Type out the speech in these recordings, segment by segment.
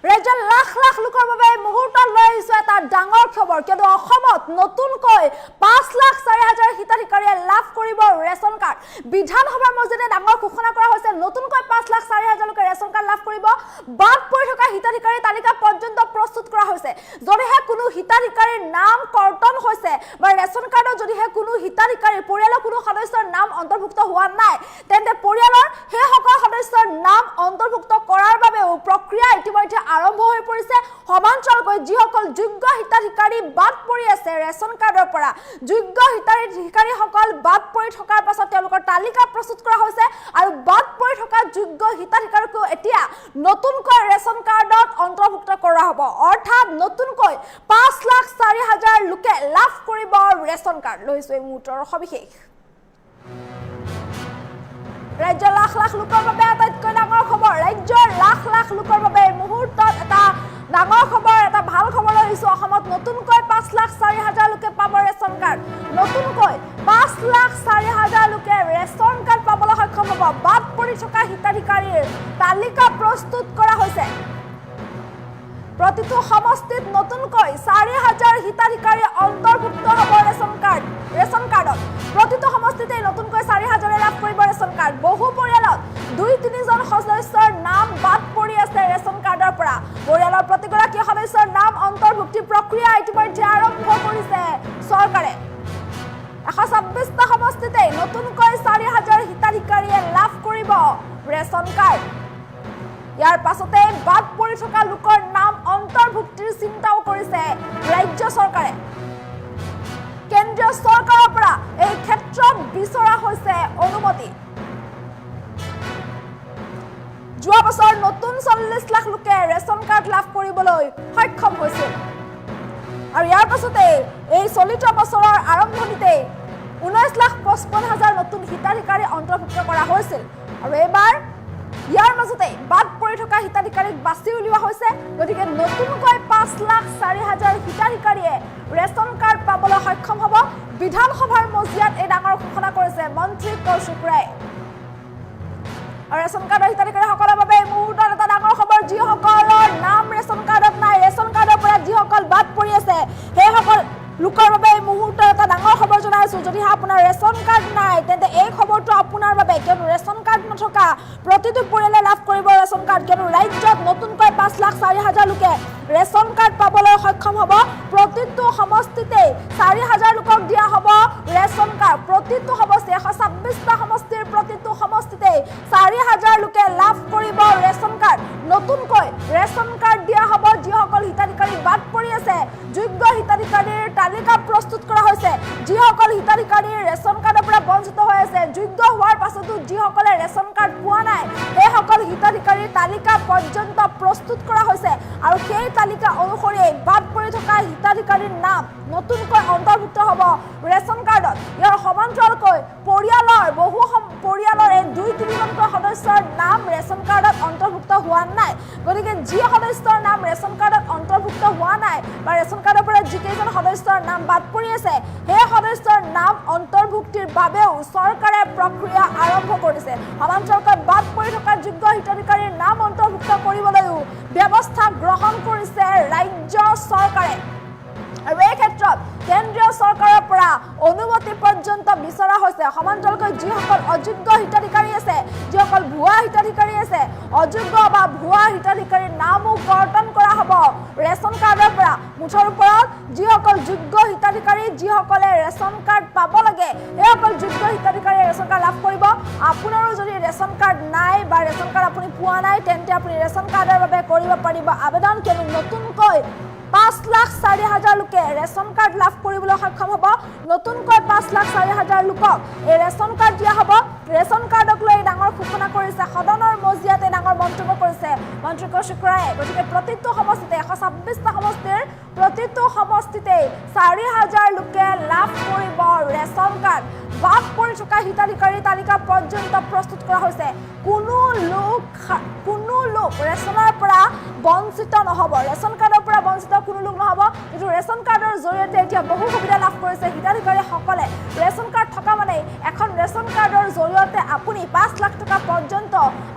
ৰাজ্যৰ লাখ লাখ লোকৰ বাবে মুহূৰ্তত লৈ আহিছো এটা ডাঙৰ খবৰ কিয়নো অসমত নতুনকৈ 5,04,000 হিতাধিকাৰীয়ে লাভ কৰিব ৰেচন কাৰ্ড বিধানসভাৰ মজিয়াতে ডাঙৰ ঘোষণা কৰা হৈছে নতুনকৈ 5,04,000 লোকে ৰেচন কাৰ্ড লাভ কৰিব বাদ পৰি থকা হিতাধিকাৰী তালিকা পৰ্যন্ত প্ৰস্তুত কৰা হৈছে যদিহে কোনো হিতাধিকাৰীৰ নাম কৰ্তন হৈছে বা ৰেচন কাৰ্ডত যদিহে কোনো হিতাধিকাৰীৰ পৰিয়ালৰ কোনো সদস্যৰ নাম অন্তৰ্ভুক্ত হোৱা নাই তেন্তে পৰিয়ালৰ সেই সকলো সদস্যৰ নাম অন্তৰ্ভুক্ত কৰাৰ বাবে প্ৰক্ৰিয়া ইতিমধ্যে আৰম্ভ হৈ পৰিছে সমান্তৰালকৈ যিসকল যোগ্য হিতাধিকাৰী বাদ পৰি আছে ৰেচন কাৰ্ডৰ পৰা যোগ্য হিতাধিকাৰীসকল বাদ পৰি থকাৰ পাছত তেওঁলোকৰ তালিকা প্ৰস্তুত কৰা হৈছে আৰু বাদ পৰি থকা যোগ্য হিতাধিকাৰীকো এতিয়া নতুনকৈ ৰেচন কাৰ্ডত অন্তৰ্ভুক্ত কৰা হ'ব অৰ্থাৎ নতুনকৈ 5,04,000 লোকে লাভ কৰিব ৰেচন কাৰ্ড লৈছো এই মুহূৰ্তৰ সবিশেষ ৰাজ্যৰ লাখ লাখ লোকৰ বাবে আটাইতকৈ ডাঙৰ খবৰ ৰাজ্যৰ লাখ লাখ লোকৰ বাবে মুহূৰ্তত এটা ডাঙৰ খবৰ এটা ভাল খবৰ লৈছো অসমত নতুনকৈ 5,04,000 লোকে পাব ৰেচন কাৰ্ড নতুনকৈ 5,04,000 লোকে ৰেচন কাৰ্ড পাবলৈ সক্ষম হ'ব বাদ পৰি থকা হিতাধিকাৰীৰ তালিকা প্ৰস্তুত কৰা হৈছে প্ৰতিটো সমষ্টিত নতুনকৈ 4,000 হিতাধিকাৰী অন্তৰ্ভুক্ত হ'ব ৰেচন কাৰ্ডত প্ৰতিটো সমষ্টিতে নতুনকৈ 4,000 লাভ কৰিব ৰেচন কাৰ্ড বহু পৰিয়ালত 2-3 জন সদস্যৰ নাম বাদ পৰি আছে ৰেচন কাৰ্ডৰ পৰা পৰিয়ালৰ প্ৰতিগৰাকী সদস্যৰ নাম অন্তৰ্ভুক্তি প্ৰক্ৰিয়া ইতিমধ্যে আৰম্ভ কৰিছে চৰকাৰে 126টা সমষ্টিতে নতুনকৈ 4,000 হিতাধিকাৰীয়ে লাভ কৰিব ৰেচন কাৰ্ড ইয়াৰ পাছতে বাদ পৰি থকা লোকৰ নাম অন্তৰ্ভুক্তিৰ চিন্তাও কৰিছে ৰাজ্য চৰকাৰে কেন্দ্ৰীয় চৰকাৰৰ পৰা এই ক্ষেত্ৰত বিচৰা হৈছে অনুমতি যোৱা বছৰ নতুন 40 লাখ লোকে ৰেচন কাৰ্ড লাভ কৰিবলৈ সক্ষম হৈছিল আৰু ইয়াৰ পাছতে এই চলিত বছৰৰ আৰম্ভণিতে 19,55,000 নতুন হিতাধিকাৰী অন্তৰ্ভুক্ত কৰা হৈছিল আৰু এইবাৰ ইয়াৰ মাজতে বাদ পৰি থকা হিতাধিকাৰীক বাছি উলিওৱা হৈছে গতিকে নতুনকৈ 5,04,000 হিতাধিকাৰীয়ে ৰেচন কাৰ্ড পাবলৈ সক্ষম হ'ব বিধানসভাৰ মজিয়াত এই ডাঙৰ ঘোষণা কৰিছে মন্ত্ৰী কৌশিক ৰায় আৰু ৰেচন কাৰ্ডৰ হিতাধিকাৰীসকলৰ বাবে এই মুহূৰ্তত এটা ডাঙৰ খবৰ যিসকলৰ নাম ৰেচন কাৰ্ডত নাই ৰেচন কাৰ্ডৰ পৰা যিসকল বাদ পৰি আছে সেইসকল লোকৰ বাবে এই মুহূৰ্তত এটা ডাঙৰ খবৰ জনাইছো যদিহে আপোনাৰ ৰেচন কাৰ্ড নাই তেন্তে এই খবৰটো আপোনাৰ বাবে কিয়নো ৰেচন কাৰ্ড নথকা প্ৰতিটো পৰিয়ালে লাভ কৰিব ৰেচন কাৰ্ড কিয়নো ৰাজ্যত নতুনকৈ 5,04,000 লোকে ৰেচন কাৰ্ড পাবলৈ সক্ষম হ'ব প্ৰতিটো সমষ্টিতে 4,000 লোকক দিয়া হ'ব ৰেচন কাৰ্ড প্ৰতিটো সমষ্টি 126টা সমষ্টিৰ প্ৰতিটো সমষ্টিতে 4,000 লোকে লাভ কৰিব ৰেচন কাৰ্ড নতুনকৈ ৰেচন কাৰ্ড দিয়া হ'ব যিসকল হিতাধিকাৰী বাদ পৰি আছে যোগ্য হিতাধিকাৰীৰ তালিকা প্ৰস্তুত কৰা হৈছে যিসকল হিতাধিকাৰী ৰেচন কাৰ্ডৰ পৰা বঞ্চিত হৈ আছে যোগ্য হোৱাৰ পাছতো যিসকলে ৰেচন কাৰ্ড পোৱা নাই সেইসকল হিতাধিকাৰীৰ তালিকা পৰ্যন্ত প্ৰস্তুত কৰা হৈছে আৰু সেই তালিকা অনুসৰি বাদ পৰি থকা হিতাধিকাৰীৰ নাম নতুনকৈ অন্তৰ্ভুক্ত হ'ব ৰেচন কাৰ্ডত ইয়াৰ সমান্তৰালকৈ পৰিয়ালৰ পৰিয়ালৰ 2-3 জনকৈ সদস্যৰ নাম ৰেচন কাৰ্ডত অন্তৰ্ভুক্ত হোৱা নাই গতিকে যি সদস্যৰ নাম ৰেচন কাৰ্ডত অন্তৰ্ভুক্ত হোৱা নাই বা ৰেচন কাৰ্ডৰ পৰা যিকেইজন সদস্যৰ নাম বাদ পৰি আছে সেই সদস্যৰ নাম অন্তৰ্ভুক্তিৰ বাবেও চৰকাৰে প্ৰক্ৰিয়া আৰম্ভ কৰিছে সমান্তৰালকৈ বাদ পৰি থকা যোগ্য হিতাধিকাৰীৰ নাম অন্তৰ্ভুক্ত কৰিবলৈও ব্যৱস্থা গ্ৰহণ কৰিছে ৰাজ্য চৰকাৰে আৰু এই ক্ষেত্ৰত কেন্দ্ৰীয় চৰকাৰৰ পৰা অনুমতি পৰ্যন্ত বিচৰা হৈছে সমান্তৰালকৈ যিসকল অযোগ্য হিতাধিকাৰী আছে যিসকল ভুৱা হিতাধিকাৰী আছে অযোগ্য বা ভুৱা হিতাধিকাৰীৰ নামো কৰ্তন কৰা হ'ব ৰেচন কাৰ্ডৰ পৰা মুঠৰ ওপৰত যিসকল যোগ্য হিতাধিকাৰী যিসকলে ৰেচন কাৰ্ড পাব লাগে সেইসকল যোগ্য হিতাধিকাৰীয়ে ৰেচন কাৰ্ড লাভ কৰিব আপোনাৰো যদি ৰেচন কাৰ্ড নাই বা ৰেচন কাৰ্ড আপুনি পোৱা নাই তেন্তে আপুনি ৰেচন কাৰ্ডৰ বাবে কৰিব পাৰিব আবেদন কিয়নো নতুনকৈ 5,04,000 লোকে ৰেচন কাৰ্ড লাভ কৰিবলৈ সক্ষম হ'ব নতুনকৈ 5,04,000 লোকক এই ৰেচন কাৰ্ড দিয়া হ'ব ৰেচন কাৰ্ডক লৈ ডাঙৰ ঘোষণা কৰিছে সদনৰ মজিয়াতে ডাঙৰ মন্তব্য কৰিছে মন্ত্ৰী কৌশিক ৰায়ে গতিকে প্ৰতিটো সমষ্টিতে 126টা সমষ্টিৰ প্ৰতিটো সমষ্টিতে 4,000 লোকে লাভ কৰিব ৰেচন কাৰ্ড। বাদ পৰি থকা হিতাধিকাৰী তালিকা পৰ্যন্ত প্ৰস্তুত কৰা হৈছে। কোনো লোক ৰেচনৰ পৰা বঞ্চিত নহ'ব, ৰেচন কাৰ্ডৰ পৰা বঞ্চিত কোনো লোক নহ'ব। কিন্তু ৰেচন কাৰ্ডৰ জৰিয়তে এতিয়া বহু সুবিধা লাভ কৰিছে হিতাধিকাৰীসকলে। ৰেচন কাৰ্ড থকা মানে এখন ৰেচন কাৰ্ডৰ জৰিয়তে আপুনি 5 লাখ টকা পৰ্যন্ত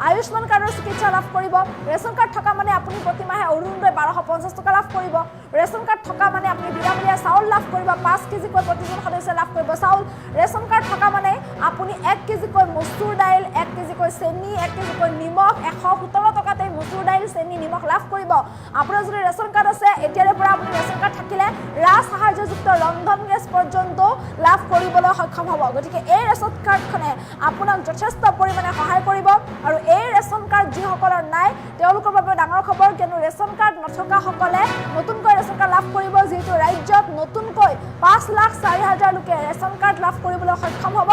আয়ুষ্মান কাৰ্ডৰ চিকিৎসা লাভ কৰিব। ৰেচন কাৰ্ড থকা মানে আপুনি প্ৰতিমাহে অৰুণোদয় 1250 টকা লাভ কৰিব। ৰেচন কাৰ্ড থকা মানে আপুনি বিনামূলীয়া চাউল লাভ কৰিব, 5 কেজিকৈ প্ৰতিজন সদস্যই লাভ কৰিব চাউল। ৰেচন কাৰ্ড থকা মানে আপুনি 1 কেজিকৈ মচুৰ দাইল, 1 কেজিকৈ চেনি, 1 কেজিকৈ নিমখ, 117 টকাতে মচুৰ দাইল, চেনি, নিমখ লাভ কৰিব। আপোনাৰ যদি ৰেচন কাৰ্ড আছে, এতিয়াৰে পৰা আপুনি ৰেচন কাৰ্ড থাকিলে ৰাজ সাহায্যযুক্ত ৰন্ধন গেছ পৰ্যন্ত লাভ কৰিবলৈ সক্ষম হ'ব। গতিকে এই ৰেচন কাৰ্ডখনে আপোনাক যথেষ্ট পৰিমাণে সহায় কৰিব। আৰু এই ৰেচন কাৰ্ড যিসকলৰ নাই তেওঁলোকৰ বাবে ডাঙৰ খবৰ, কিয়নো ৰেচন কাৰ্ড নথকাসকলে নতুনকৈ ৰেচন কাৰ্ড লাভ কৰিব। যিহেতু ৰাজ্যত নতুনকৈ 5,04,000 লোকে ৰেচন কাৰ্ড লাভ কৰিবলৈ সক্ষম হ'ব।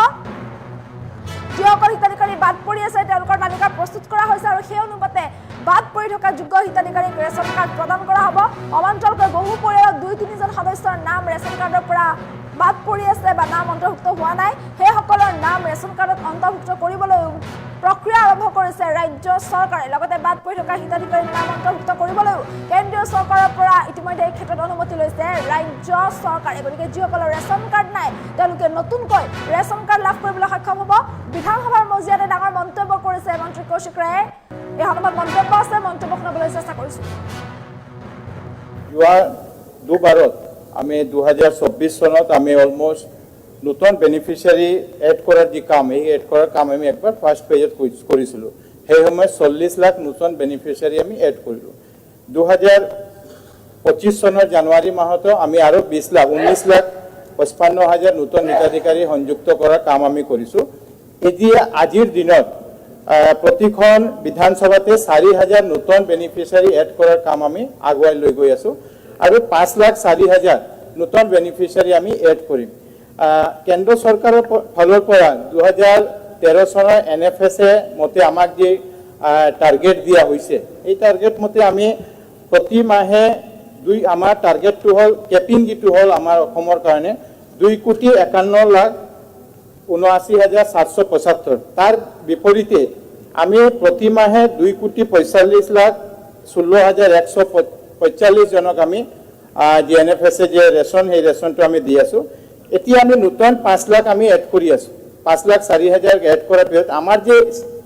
যিসকল হিতাধিকাৰী বাদ পৰি আছে তেওঁলোকৰ তালিকা প্ৰস্তুত কৰা হৈছে আৰু সেই অনুপাতে বাদ পৰি থকা যোগ্য হিতাধিকাৰীক ৰেচন কাৰ্ড প্ৰদান কৰা হ'ব। অমান্তৰালকৈ বহু পৰিয়ালত 2-3জন সদস্যৰ নাম ৰেচন কাৰ্ডৰ পৰা বাদ পৰি আছে বা নাম অন্তৰ্ভুক্ত হোৱা নাই, সেইসকলৰ নাম ৰেচন কাৰ্ডত অন্তৰ্ভুক্ত কৰিবলৈ প্ৰক্ৰিয়া আৰম্ভ কৰিছে ৰাজ্য চৰকাৰে। লগতে বাদ পৰি থকা হিতাধিকাৰীৰ নাম অন্তৰ্ভুক্ত কৰিবলৈও কেন্দ্ৰীয় চৰকাৰৰ পৰা ইতিমধ্যে এই ক্ষেত্ৰত অনুমতি লৈছে ৰাজ্য চৰকাৰে। গতিকে যিসকলৰ ৰেচন কাৰ্ড নাই তেওঁলোকে নতুনকৈ ৰেচন কাৰ্ড লাভ কৰিবলৈ সক্ষম হ'ব। বিধানসভাৰ মজিয়াতে ডাঙৰ মন্তব্য কৰিছে মন্ত্ৰী কৌশিক ৰায়ে। এই সন্দৰ্ভত মন্তব্য আছে, মন্তব্য শুনাবলৈ চেষ্টা কৰিছোঁ। যোৱা দুবাৰত আমি 2024 চনত আমি অলমোষ্ট নতুন বেনিফিচিয়াৰী এড কৰাৰ যি কাম, এই এড কৰাৰ কাম আমি একবাৰ ফাৰ্ষ্ট পেজত কৰিছিলোঁ। সেই সময়ত 40 লাখ নতুন বেনিফিচিয়াৰী আমি এড কৰিলোঁ। 2025 চনৰ জানুৱাৰী মাহতো আমি আৰু 19,55,000 নতুন হিতাধিকাৰী সংযুক্ত কৰাৰ কাম আমি কৰিছোঁ। এতিয়া আজিৰ দিনত প্ৰতিখন বিধানসভাতে 4,000 নতুন বেনিফিচিয়াৰী এড কৰাৰ কাম আমি আগুৱাই লৈ গৈ আছোঁ আৰু 5,04,000 নতুন বেনিফিচিয়াৰী আমি এড কৰিম। কেন্দ্ৰ চৰকাৰৰ ফালৰ পৰা 2013 চনৰ NFSA মতে আমাক যি টাৰ্গেট দিয়া হৈছে, এই টাৰ্গেট মতে আমি প্ৰতি মাহে আমাৰ টাৰ্গেটটো হ'ল কেপিং যিটো হ'ল আমাৰ অসমৰ কাৰণে 2,91,79,775। তাৰ বিপৰীতে আমি প্ৰতি মাহে 2,45,16,145 জনক আমি যি NFSA যে ৰেচন, সেই ৰেচনটো আমি দি আছোঁ। এতিয়া আমি নতুন 5 লাখ আমি এড কৰি আছোঁ। 5,04,000 এড কৰাৰ পিছত আমাৰ যে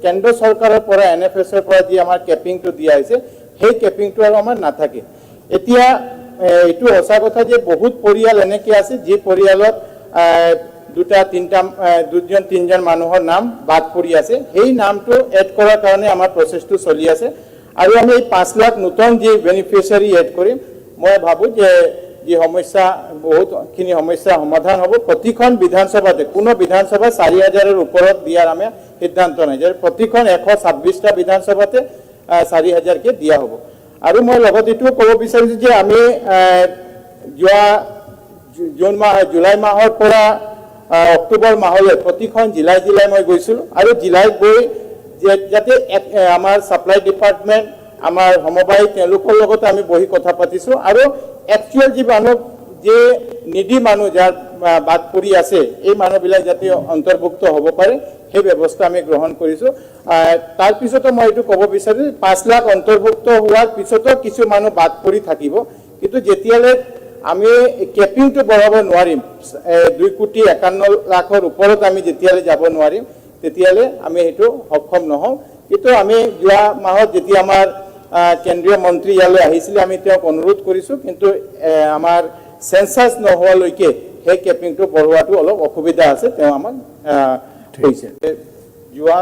কেন্দ্ৰ চৰকাৰৰ পৰা NFSAৰ পৰা যি আমাৰ কেপিংটো দিয়া হৈছে, সেই কেপিংটো আৰু আমাৰ নাথাকে। এতিয়া এইটো সঁচা কথা যে বহুত পৰিয়াল এনেকৈ আছে যি পৰিয়ালত 2-3জন মানুহৰ নাম বাদ পৰি আছে। সেই নামটো এড কৰাৰ কাৰণে আমাৰ প্ৰচেছটো চলি আছে আৰু আমি এই 5 লাখ নতুন যি বেনিফিচিয়াৰী এড কৰিম। মই ভাবোঁ যে যি সমস্যা, বহুতখিনি সমস্যা সমাধান হ'ব। প্ৰতিখন বিধানসভাতে, কোনো বিধানসভা 4,000-ৰ ওপৰত দিয়াৰ আমি সিদ্ধান্ত নাই, যে প্ৰতিখন 126টা বিধানসভাতে 4,000কে দিয়া হ'ব। আৰু মই লগত এইটোও ক'ব বিচাৰিছোঁ যে আমি যোৱা জুলাই মাহৰ পৰা অক্টোবৰ মাহলৈ প্ৰতিখন জিলাই মই গৈছিলোঁ আৰু জিলাত গৈ যাতে আমাৰ ছাপ্লাই ডিপাৰ্টমেণ্ট, আমাৰ সমবায়, তেওঁলোকৰ লগতে আমি বহি কথা পাতিছোঁ আৰু একচুৱেল যি মানুহ, যে নিডি মানুহ যাৰ বাদ পৰি আছে, এই মানুহবিলাক যাতে অন্তৰ্ভুক্ত হ'ব পাৰে সেই ব্যৱস্থা আমি গ্ৰহণ কৰিছোঁ। তাৰপিছতো মই এইটো ক'ব বিচাৰোঁ 5 লাখ অন্তৰ্ভুক্ত হোৱাৰ পিছতো কিছু মানুহ বাদ পৰি থাকিব, কিন্তু যেতিয়ালৈ আমি কেপিংটো বঢ়াব নোৱাৰিম, 2,51,00,000 ওপৰত আমি যেতিয়ালৈ যাব নোৱাৰিম, তেতিয়ালৈ আমি সেইটো সক্ষম নহওঁ। কিন্তু আমি যোৱা মাহত যেতিয়া আমাৰ কেন্দ্ৰীয় মন্ত্ৰী ইয়ালৈ আহিছিলে, আমি তেওঁক অনুৰোধ কৰিছোঁ, কিন্তু আমাৰ চেঞ্চাছ নোহোৱালৈকে সেই কেপিংটো বঢ়োৱাটো অলপ অসুবিধা আছে, তেওঁ আমাক কৈছে। যোৱা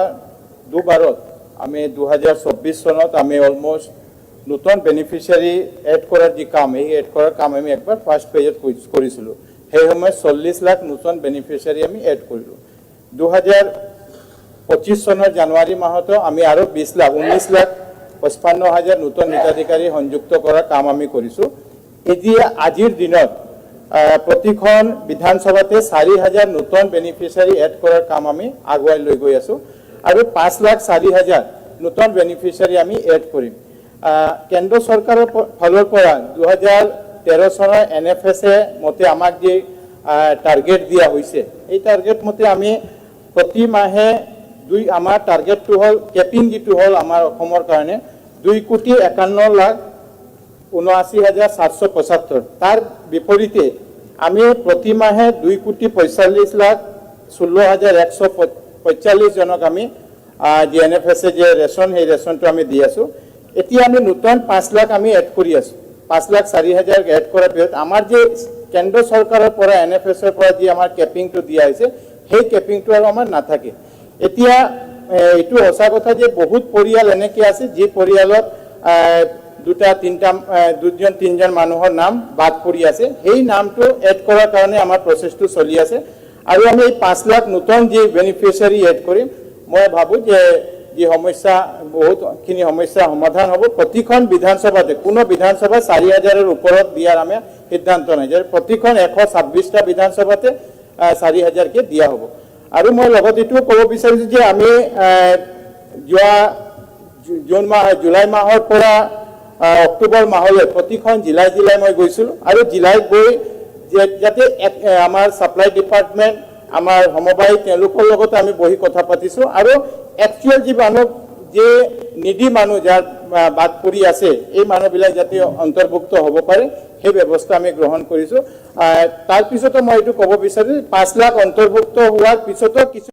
দুবাৰত আমি 2024 চনত আমি অলমোষ্ট নতুন বেনিফিচিয়াৰী এড কৰাৰ যি কাম, এই এড কৰাৰ কাম আমি একবাৰ ফাৰ্ষ্ট পেজত কৰিছিলোঁ। সেই সময়ত 40 লাখ নতুন বেনিফিচিয়াৰী আমি এড কৰিলোঁ। 2025 চনৰ জানুৱাৰী মাহতো আমি আৰু 19,55,000 নতুন হিতাধিকাৰী সংযুক্ত কৰাৰ কাম আমি কৰিছোঁ। এতিয়া আজিৰ দিনত প্ৰতিখন বিধানসভাতে 4,000 নতুন বেনিফিচিয়াৰী এড কৰাৰ কাম আমি আগুৱাই লৈ গৈ আছোঁ আৰু 5,04,000 নতুন বেনিফিচিয়াৰী আমি এড কৰিম। কেন্দ্ৰ চৰকাৰৰ ফালৰ পৰা 13 চনৰ NFSA মতে আমাক যে টাৰ্গেট দিয়া হৈছে এই টাৰ্গেট মতে আমি প্ৰতি মাহে আমাৰ টাৰ্গেটটো হ'ল কেপিং যিটো হ'ল আমাৰ অসমৰ কাৰণে 2,91,79,775 তাৰ বিপৰীতে আমি প্ৰতি মাহে 2,45,16,145 জনক আমি যে NFSA যে ৰেচন সেই ৰেচনটো আমি দি আছোঁ এতিয়া আমি নতুন 5 লাখ আমি এড কৰি আছোঁ 5,04,000 এড কৰাৰ পিছত আমাৰ যে কেন্দ্ৰ চৰকাৰৰ পৰা NFSA পৰা যি আমাৰ কেপিংটো দিয়া হৈছে সেই কেপিংটো আৰু আমাৰ নাথাকে এতিয়া এইটো সঁচা কথা যে বহুত পৰিয়াল এনেকৈ আছে যি পৰিয়ালত দুজন তিনিজন মানুহৰ নাম বাদ পৰি আছে সেই নামটো এড কৰাৰ কাৰণে আমাৰ প্ৰচেছটো চলি আছে আৰু আমি এই 5 লাখ নতুন যি বেনিফিচিয়াৰী এড কৰিম মই ভাবোঁ যে যি সমস্যা বহুতখিনি সমস্যা সমাধান হ'ব প্ৰতিখন বিধানসভাতে কোনো বিধানসভা 4,000-ৰ ওপৰত দিয়াৰ আমি সিদ্ধান্ত নাই যে প্ৰতিখন 126টা বিধানসভাতে 4,000কে দিয়া হ'ব আৰু মই লগত এইটো ক'ব বিচাৰিছোঁ যে আমি জুলাই মাহৰ পৰা অক্টোবৰ মাহলৈ প্ৰতিখন জিলাই মই গৈছিলোঁ আৰু জিলাইত গৈ যাতে আমাৰ ছাপ্লাই ডিপাৰ্টমেণ্ট আমাৰ সমবায় তেওঁলোকৰ লগত আমি বহি কথা পাতিছোঁ আৰু একচুৱেল যি মানুহ যে নিডি মানুহ যাৰ বাদ পৰি আছে এই মানুহবিলাক যাতে অন্তৰ্ভুক্ত হ'ব পাৰে সেই ব্যৱস্থা আমি গ্ৰহণ কৰিছোঁ তাৰপিছতো মই এইটো ক'ব বিচাৰোঁ 5 লাখ অন্তৰ্ভুক্ত হোৱাৰ পিছতো কিছু